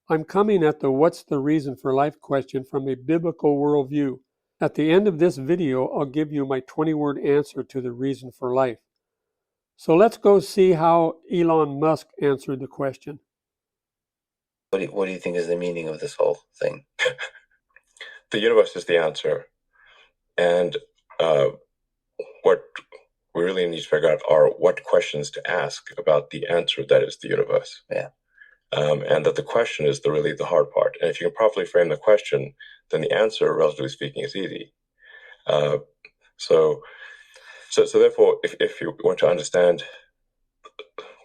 I'm coming at the what's the reason for life question from a biblical worldview. At the end of this video, I'll give you my 20-word answer to the reason for life. So let's go see how Elon Musk answered the question. What do you think is the meaning of this whole thing? The universe is the answer. And what we really need to figure out are what questions to ask about the answer that is the universe. Yeah. And that the question is really the hard part. And if you can properly frame the question, then the answer, relatively speaking, is easy. So therefore, if you want to understand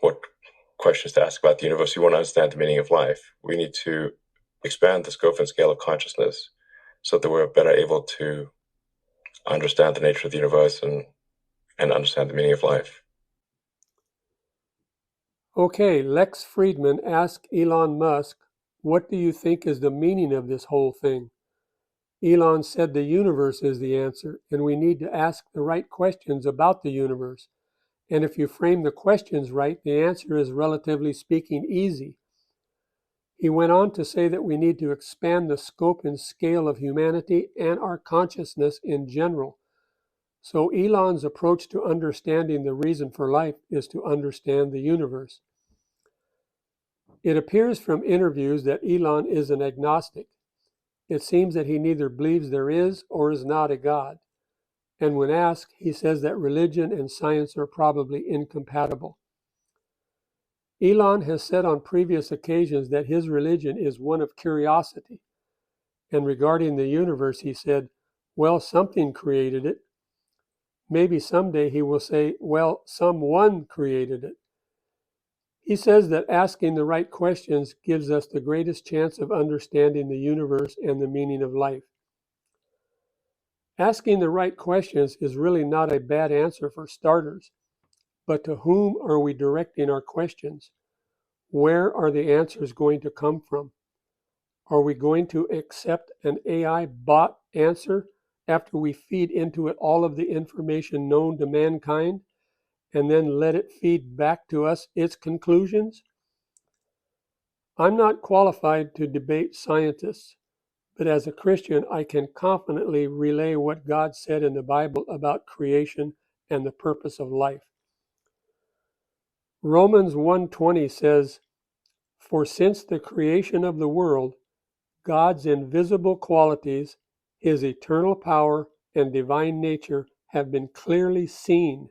what questions to ask about the universe, you want to understand the meaning of life, we need to expand the scope and scale of consciousness so that we're better able to understand the nature of the universe and understand the meaning of life. Okay, Lex Fridman asked Elon Musk, what do you think is the meaning of this whole thing? Elon said the universe is the answer, and we need to ask the right questions about the universe. And if you frame the questions right, the answer is, relatively speaking, easy. He went on to say that we need to expand the scope and scale of humanity and our consciousness in general. So Elon's approach to understanding the reason for life is to understand the universe. It appears from interviews that Elon is an agnostic. It seems that he neither believes there is or is not a God. And when asked, he says that religion and science are probably incompatible. Elon has said on previous occasions that his religion is one of curiosity. And regarding the universe, he said, well, something created it. Maybe someday he will say, well, someone created it. He says that asking the right questions gives us the greatest chance of understanding the universe and the meaning of life. Asking the right questions is really not a bad answer for starters, but to whom are we directing our questions? Where are the answers going to come from? Are we going to accept an AI bot answer after we feed into it all of the information known to mankind and then let it feed back to us its conclusions? I'm not qualified to debate scientists, but as a Christian, I can confidently relay what God said in the Bible about creation and the purpose of life. Romans 1:20 says, for since the creation of the world, God's invisible qualities, his eternal power and divine nature have been clearly seen,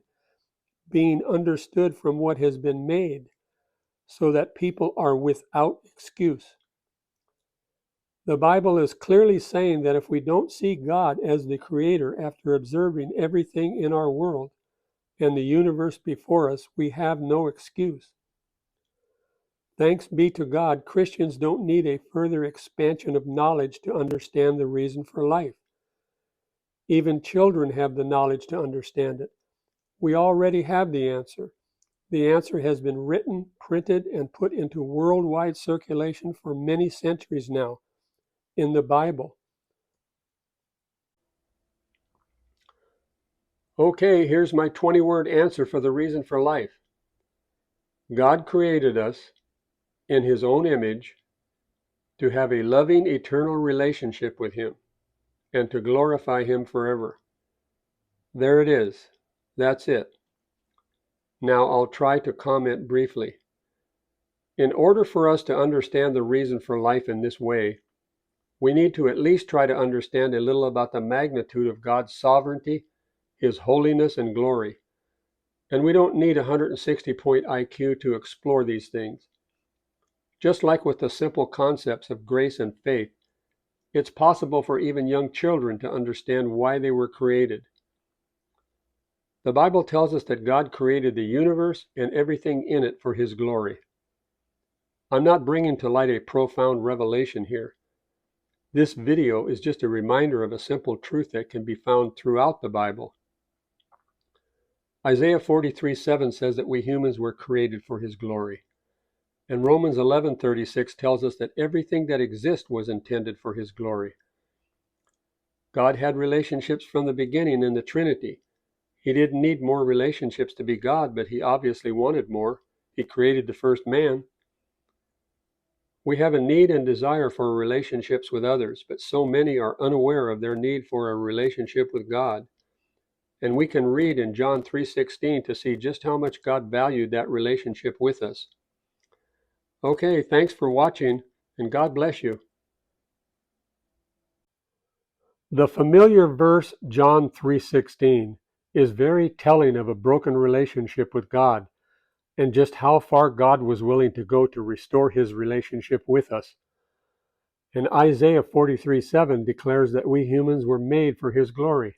being understood from what has been made, so that people are without excuse. The Bible is clearly saying that if we don't see God as the creator after observing everything in our world and the universe before us, we have no excuse. Thanks be to God, Christians don't need a further expansion of knowledge to understand the reason for life. Even children have the knowledge to understand it. We already have the answer. The answer has been written, printed, and put into worldwide circulation for many centuries now in the Bible. Okay, here's my 20-word answer for the reason for life. God created us in his own image to have a loving, eternal relationship with him and to glorify him forever. There it is. That's it. Now I'll try to comment briefly. In order for us to understand the reason for life in this way, we need to at least try to understand a little about the magnitude of God's sovereignty, his holiness, and glory. And we don't need a 160-point IQ to explore these things. Just like with the simple concepts of grace and faith, it's possible for even young children to understand why they were created. The Bible tells us that God created the universe and everything in it for his glory. I'm not bringing to light a profound revelation here. This video is just a reminder of a simple truth that can be found throughout the Bible. Isaiah 43:7 says that we humans were created for his glory. And Romans 11:36 tells us that everything that exists was intended for his glory. God had relationships from the beginning in the Trinity. He didn't need more relationships to be God, but he obviously wanted more. He created the first man. We have a need and desire for relationships with others, but so many are unaware of their need for a relationship with God. And we can read in John 3:16 to see just how much God valued that relationship with us. Okay, thanks for watching, and God bless you. The familiar verse John 3:16 is very telling of a broken relationship with God and just how far God was willing to go to restore his relationship with us. And Isaiah 43:7 declares that we humans were made for his glory.